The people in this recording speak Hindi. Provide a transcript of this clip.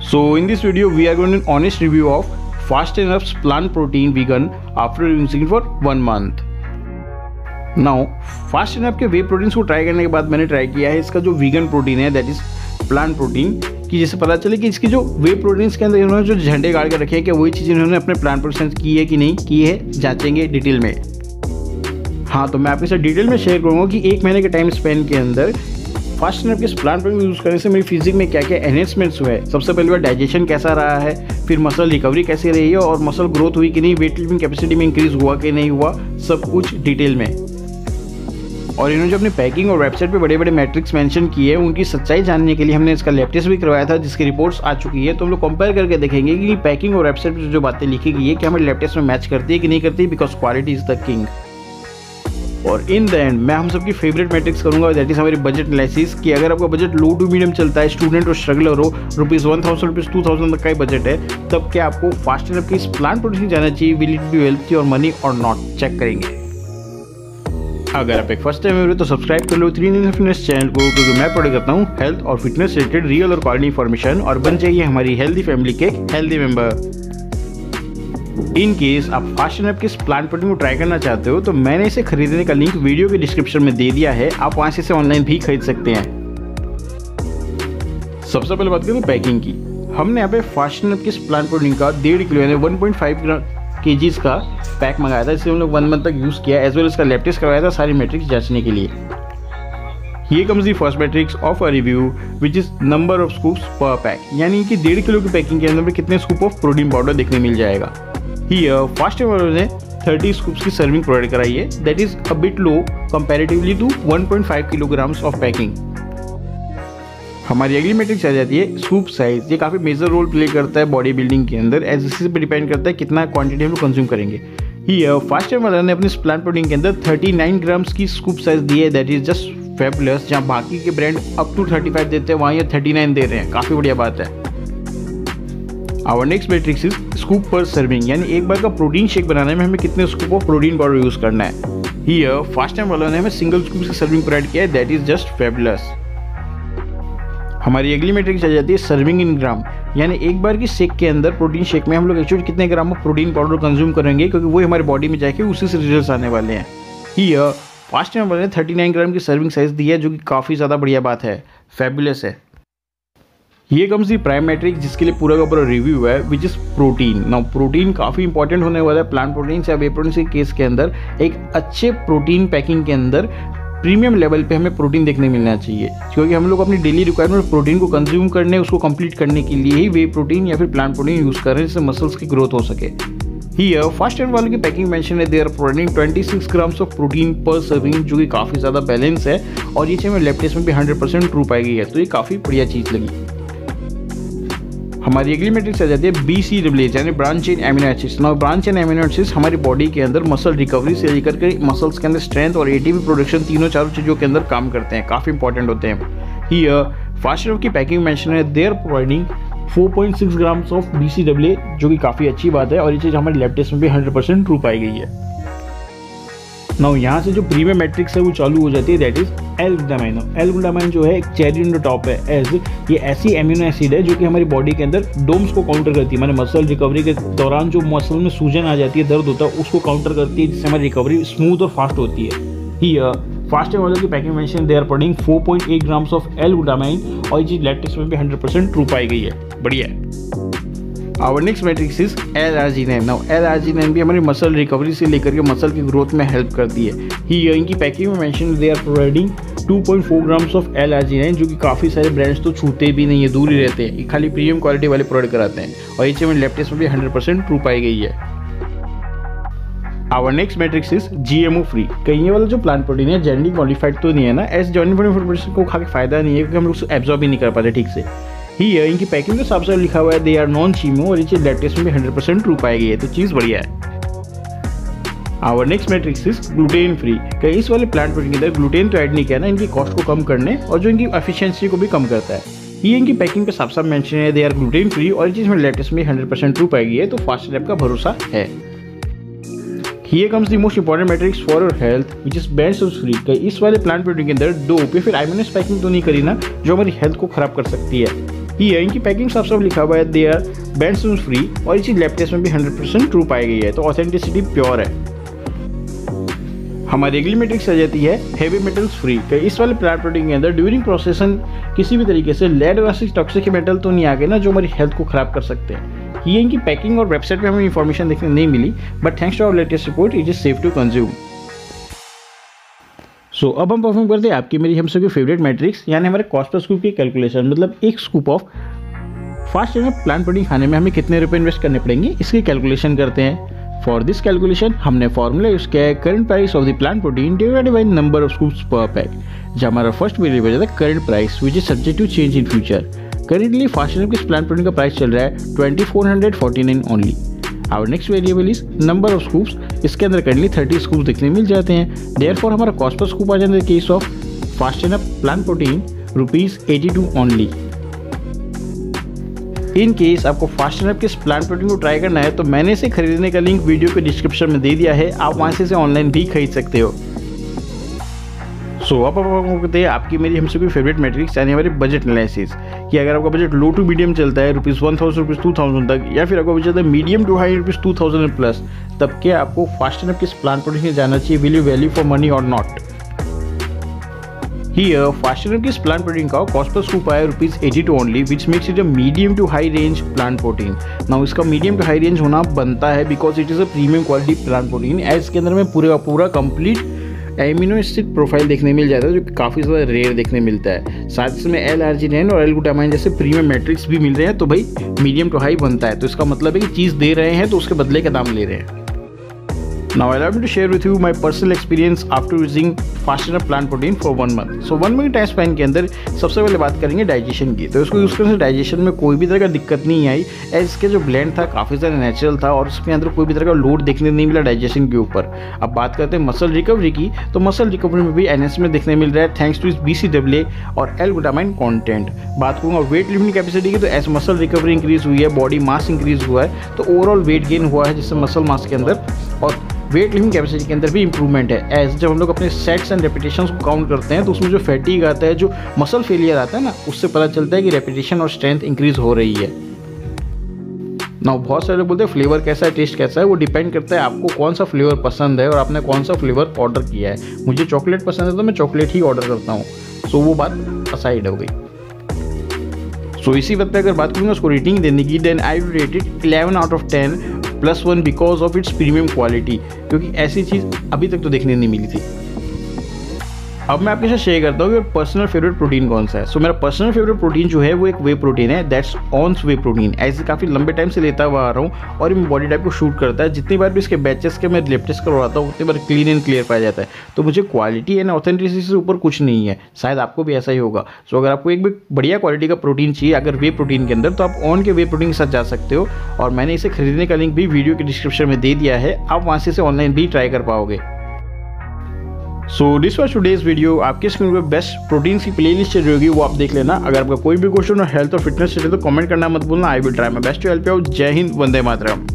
So in this video we are going to do an honest review of Fast Enough's plant protein vegan after using it for 1 month. Now Fast Enough के वे प्रोटीन्स को ट्राई करने के बाद मैंने ट्राई किया है इसका जो वीगन प्रोटीन है दैट इज प्लांट प्रोटीन कि जिससे पता चले कि इसकी जो वे प्रोटीन्स के अंदर इन्होंने जो झंडे गाड़ के रखे हैं कि वही चीज़ इन्होंने अपने प्लांट प्रोटीन की है कि नहीं की है, जांचेंगे डिटेल में। हाँ, तो मैं आपके साथ डिटेल में शेयर करूँगा कि 1 महीने के टाइम स्पेन के अंदर फास्ट एनफ के प्लांट प्रोटीन यूज़ करने से मेरी फिजिक में क्या क्या एनहेंसमेंट्स हुए। सबसे पहले बार डाइजेशन कैसा रहा है, फिर मसल रिकवरी कैसी रही है और मसल ग्रोथ हुई कि नहीं, वेट लिफ्टिंग कैपेसिटी में इंक्रीज हुआ कि नहीं हुआ, सब कुछ डिटेल में। और इन्होंने जो अपनी पैकिंग और वेबसाइट पे बड़े बड़े मैट्रिक्स मेंशन किए हैं उनकी सच्चाई जानने के लिए हमने इसका लैब टेस्ट भी करवाया था जिसकी रिपोर्ट्स आ चुकी है। तो हम लोग कंपेयर करके देखेंगे कि पैकिंग और वेबसाइट पर जो बातें लिखी गई है कि हमारे लैब टेस्ट में मैच करती है कि नहीं करती, because quality is the king. और इन द एंड मैं हम सबकी फेवरेट मैट्रिक्स करूंगा दैट इज हमारी बजट एनालिसिस कि अगर आपका बजट लो टू मीडियम चलता है, स्टूडेंट और स्ट्रगलर हो, ₹1000 ₹2000 तक का ही बजट है, तब क्या आपको फास्ट एनफ की इस प्लांट प्रोटीन जाना चाहिए, will it be wealth your money और नॉट, चेक करेंगे। अगर आप एक फर्स्ट टाइम हो तो सब्सक्राइब कर लो 3 इंडियन फिटनेस चैनल को, क्योंकि मैं प्रोवाइड करता हूँ हेल्थ और फिटनेस रिलेटेड रियल और क्वालिटी इन्फॉर्मेशन, और बन जाइए हमारी हेल्दी फैमिली के हेल्दी मेंबर। इन केस आप फास्ट एनफ के इस प्लांट प्रोटीन को ट्राई करना चाहते हो तो मैंने इसे खरीदने का लिंक वीडियो के डिस्क्रिप्शन में दे दिया है, आप वहां से इसे ऑनलाइन भी खरीद सकते हैं। सबसे पहले बात करें पैकिंग की। हमने यहाँ पे फास्ट एनफ के इस प्लांट प्रोटीन का 1.5 किलो यानी 1.5 kg का पैक मंगाया था, इसे हम लोग 1 मंथ तक यूज किया, एज वेल इसका लैब टेस्ट करवाया था सारी मैट्रिक्स जांचने के लिए। ये comes the first matrix of a review which is number of scoops per pack, यानी कि 1.5 किलो की पैकिंग के अंदर कितने स्कूप ऑफ प्रोटीन पाउडर देखने मिल जाएगा। Here, फास्ट एनफ ने 30 स्कूप्स की सर्विंग प्रोवाइड कराई है, that is a bit low comparatively to 1.5 kilograms of packing. हमारी अगली मैट्रिक्स आ जाती है स्कूप साइज। ये काफ़ी मेजर रोल प्ले करता है बॉडी बिल्डिंग के अंदर, एज इसी पे डिपेंड करता है कितना क्वांटिटी हम लोग कंज्यूम करेंगे। Here, फास्ट एनफ ने अपने प्लांट प्रोटीन के अंदर 39 ग्राम्स की स्कूप साइज दी है, दैट इज जस्ट फेबुलस। जहाँ बाकी के ब्रांड अप टू 35 देते हैं, वहाँ ये 39 दे रहे हैं, काफ़ी बढ़िया बात है। Our next matrix is scoop per serving, यानी एक बार का प्रोटीन शेक बनाने में हमें कितने scoop of protein powder use करना है। हियर फास्ट एनफ वालों ने हमें सिंगल स्कूप की सर्विंग प्रोवाइड किया है, दैट इज जस्ट फेबुलस। हमारी अगली मैट्रिक्स आ जाती है सर्विंग इन ग्राम, यानी एक बार की शेक के अंदर प्रोटीन शेक में हम लोग एक्चुअली कितने gram of protein powder consume करेंगे, क्योंकि वो हमारी बॉडी में जाके उसी से रिजल्ट आने वाले हैं। हियर फास्ट एनफ वालों ने 39 ग्राम की सर्विंग साइज दी है, जो कि काफ़ी ज़्यादा बढ़िया बात है, फेबुलस है। ये कम्स दी प्राइम मैट्रिक्स जिसके लिए पूरा का पूरा रिव्यू है, which is protein. Now protein काफ़ी इंपॉर्टेंट होने वाला है प्लांट प्रोटीन या वे प्रोटीन के केस के अंदर। एक अच्छे प्रोटीन पैकिंग के अंदर प्रीमियम लेवल पे हमें प्रोटीन देखने मिलना चाहिए, क्योंकि हम लोग अपनी डेली रिक्वायरमेंट प्रोटीन को कंज्यूम करने, उसको कंप्लीट करने के लिए ही वे प्रोटीन या फिर प्लांट प्रोटीन यूज़ कर रहे हैं, जिससे मसल्स की ग्रोथ हो सके। हियर फास्ट एनफ वालों की पैकिंग मेंशन है, they are providing 26 grams of protein per serving, जो कि काफ़ी ज़्यादा बैलेंस है, और ये चीज़ हमें लैब टेस्ट में भी 100% ट्रू पाई गई है, तो ये काफ़ी बढ़िया चीज़ लगी। हमारी अगली मैट्रिक्स आ जाती है BCAA, यानी branch chain amino acids. Now branch chain amino acids हमारी बॉडी के अंदर मसल रिकवरी से लेकर के मसल्स के अंदर स्ट्रेंथ और ATP प्रोडक्शन, तीनों चारों चीज़ों के अंदर काम करते हैं, काफ़ी इंपॉर्टेंट होते हैं। हियर फास्ट एनफ की पैकिंग मेंशन है, they are providing 4.6 grams of BCAA, जो कि काफ़ी अच्छी बात है, और ये चीज़ हमारी लैब टेस्ट में भी 100% ट्रू पाई गई है। नाउ यहाँ से जो प्रीमियम मैट्रिक्स है वो चालू हो जाती है, दैट इज L-ग्लूटामाइन। L-ग्लूटामाइन जो है एक चेरी ऑन द टॉप है, एज ये ऐसी एमिनो एसिड है जो कि हमारी बॉडी के अंदर डोम्स को काउंटर करती है, माने मसल रिकवरी के दौरान जो मसल में सूजन आ जाती है, दर्द होता है, उसको काउंटर करती है, जिससे हमारी रिकवरी स्मूथ और फास्ट होती है। हियर फास्ट एनफ वालों की packing mention, they are providing 4.8 grams of L-ग्लूटामाइन, और ये चीज़ लैब टेस्ट में भी 100% ट्रू पाई गई है, बढ़िया है। आवर नेक्स्ट मैट्रिक्स इज L-आर्जिनिन। नाउ L-आर्जिनिन भी हमारी मसल रिकवरी से लेकर के मसल की ग्रोथ में हेल्प करती है। ही इनकी पैकिंग में mention, they are providing 2.4 grams of L-आर्जिनिन, जो कि काफ़ी सारे ब्रांड्स तो छूते भी नहीं है, दूर ही रहते हैं, खाली प्रीमियम क्वालिटी वाले प्रोवाइड कराते हैं, और ये चीज़ हमारे लैब टेस्ट में भी 100% ट्रू पाई गई है। Our next matrix is GMO free. कहीं ये वाला जो प्लांट प्रोटीन है जेनेटिक मॉडिफाइड तो नहीं है ना, एज जेनेटिक मॉडिफाइड को खा के फायदा नहीं है, क्योंकि हम लोग एब्जॉर्ब भी नहीं कर पाते ठीक से। ही इनकी पैकिंग के साफ साफ लिखा हुआ है, दे आर नॉन GMO, और ये चीज़ लैब टेस्ट में भी 100% ट्रू पाई गई है, तो चीज़ बढ़िया है। Our next matrix is gluten free. कहीं इस वाले प्लांट प्रोटीन के अंदर ग्लूटेन तो ऐड नहीं किया ना, इनकी कॉस्ट को कम करने और जो इनकी एफिशिएंसी को भी कम करता है। ये इनकी पैकिंग पे साफ साफ मेंशन है, दे आर ग्लूटेन फ्री, और ये चीज़ में लैब टेस्ट में 100% ट्रू पाई गई है, तो फास्ट लैब का भरोसा है। Here comes the most important metrics for your health, which is banned source free। कहीं इस वाले प्लांट प्रोटीन के अंदर डोप या फिर आइमोनस पैकिंग तो नहीं करी ना, जो हमारी हेल्थ को खराब कर सकती है। ये इनकी पैकिंग साफ साफ लिखा हुआ है दे आर बैंड फ्री, और इसी लैब टेस्ट में भी 100% ट्रू पाई गई है, तो ऑथेंटिसिटी प्योर है। हमारी अगली मैट्रिक्स आ जाती है हेवी मेटल्स फ्री। इस वाले प्लांट प्रोटीन के अंदर ड्यूरिंग प्रोसेसन किसी भी तरीके से लेड और टॉक्सिक मेटल तो नहीं आ गए ना जो हमारी हेल्थ को खराब कर सकते हैं। ये इनकी पैकिंग और वेबसाइट पे हमें इंफॉर्मेशन देखने नहीं मिली, but thanks to our latest report it is safe to consume. So अब हम परफॉर्म करते हैं आपकी मेरी हम सबकी फेवरेट मैट्रिक्स, यानी हमारे कॉस्ट पर स्कूप की कैलकुलेशन, मतलब एक scoop of fast enough plant protein खाने में हमें कितने रुपए इन्वेस्ट करने पड़ेंगे इसकी कैलकुलेशन करते हैं। फॉर दिस कैलकुलेशन हमने फॉर्मूला यूज किया है current price of the plant protein divided by number of scoops per pack, जहाँ हमारा फर्स्ट वेरिएबल है current price which is subject to change in future. Currently fast enough के प्लांट प्रोटीन का प्राइस चल रहा है 2449 only. Our next variable is number of scoops, इसके अंदर करेंटली 30 स्कूप देखने मिल जाते हैं। देयरफॉर हमारा कॉस्ट पर स्कूप आ जाता है case of fast enough plant protein ₹82 only. In case आपको फास्ट एनफ के प्लांट प्रोटीन को ट्राई करना है तो मैंने इसे खरीदने का लिंक वीडियो के डिस्क्रिप्शन में दे दिया है, आप वहां से इसे ऑनलाइन भी खरीद सकते हो। सो अब हम करते हैं आपकी मेरी हम सबकी फेवरेट मैट्रिक्स, यानी हमारी बजट एनालिसिस, कि अगर आपका बजट लो टू मीडियम चलता है ₹1000 ₹2000 तक, या फिर आपका बजट चलता है मीडियम टू हाई ₹2000 प्लस, तब क्या आपको फास्ट एनफ के प्लांट प्रोटीन में जाना चाहिए, will you value for money और नॉट। Here, fast एनफ की plant protein का cost per scoop आया ₹82 only, which makes it a medium to high range plant protein. Now इसका medium to high range होना बनता है because it is a premium quality plant protein. इसके अंदर में पूरा complete एमिनो एसिड प्रोफाइल देखने मिल जाता है जो काफ़ी ज़्यादा रेयर देखने मिलता है। साथ इसमें L-arginine और L-glutamine जैसे प्रीमियम मैट्रिक्स भी मिल रहे हैं, तो भाई मीडियम टू हाई बनता है। तो इसका मतलब है कि चीज़ दे रहे हैं तो उसके बदले का दाम ले रहे हैं। Now allow me to share with you my personal experience after using fast enough plant protein for 1 month. So 1 month time span के अंदर सबसे पहले बात करेंगे डाइजेशन की। तो इसको यूज़ करने से डाइजेशन में कोई भी तरह का दिक्कत नहीं आई, एज इसके जो ब्लेंड था काफ़ी ज़्यादा नेचुरल था और इसके अंदर कोई भी तरह का लोड देखने नहीं मिला डाइजेशन के ऊपर। अब बात करते हैं मसल रिकवरी की, तो मसल रिकवरी में भी NS में देखने मिल रहा है थैंक्स टू इस BCAA और L-glutamine कॉन्टेंट। बात करूँगा वेट लिफ्टिंग कैपेसिटी की, तो एज मसल रिकवरी इंक्रीज हुई है, बॉडी मास इंक्रीज हुआ है, तो ओवरऑल वेट गेन हुआ है जिससे मसल मास के अंदर और वेट लिफ्टिंग कैपेसिटी के अंदर भी इंप्रूवमेंट है। एज जब हम लोग अपने सेट्स एंड रेपिटेशंस को काउंट करते हैं तो उसमें जो फैटीग आता है, जो मसल फेलियर आता है ना, उससे पता चलता है कि रेपिटेशन और स्ट्रेंथ इंक्रीज हो रही है। नाउ बहुत सारे लोग बोलते हैं फ्लेवर कैसा है, टेस्ट कैसा है, वो डिपेंड करता है आपको कौन सा फ्लेवर पसंद है और आपने कौन सा फ्लेवर ऑर्डर किया है। मुझे चॉकलेट पसंद है तो मैं चॉकलेट ही ऑर्डर करता हूँ, सो वो बात असाइड हो गई। सो इसी बात पे अगर बात करूँगा उसको रेटिंग देने की, then I will rate it 11 out of 10 +1 because of its premium quality, क्योंकि ऐसी चीज़ अभी तक तो देखने नहीं मिली थी। अब मैं आपके साथ शेयर करता हूँ कि पर्सनल फेवरेट प्रोटीन कौन सा है। सो मेरा पर्सनल फेवरेट प्रोटीन जो है वो एक वे प्रोटीन है, दैट्स ऑन्स वे प्रोटीन। ऐसे काफ़ी लंबे टाइम से लेता हुआ आ रहा हूँ और ये बॉडी टाइप को शूट करता है। जितनी बार भी इसके बैचेस के मैं लैब टेस्ट करवाता हूँ उतनी बार क्लीन एंड क्लियर पाया जाता है। तो मुझे क्वालिटी एंड ऑथेंटिसिटी से ऊपर कुछ नहीं है, शायद आपको भी ऐसा ही होगा। सो अगर आपको एक भी बढ़िया क्वालिटी का प्रोटीन चाहिए अगर वे प्रोटीन के अंदर, तो आप ऑन के वे प्रोटीन के साथ जा सकते हो, और मैंने इसे खरीदने का लिंक भी वीडियो के डिस्क्रिप्शन में दे दिया है, आप वहाँ से इसे ऑनलाइन भी ट्राई कर पाओगे। So this was today's video. आपके स्क्रीन पर बेस्ट प्रोटीन्स की प्लेलिस्ट चल रही होगी, वो आप देख लेना। अगर आपका कोई भी क्वेश्चन और हेल्थ और फिटनेस से तो कमेंट करना मत भूलना। I will try my best to help you out. जय हिंद, वंदे मातरम।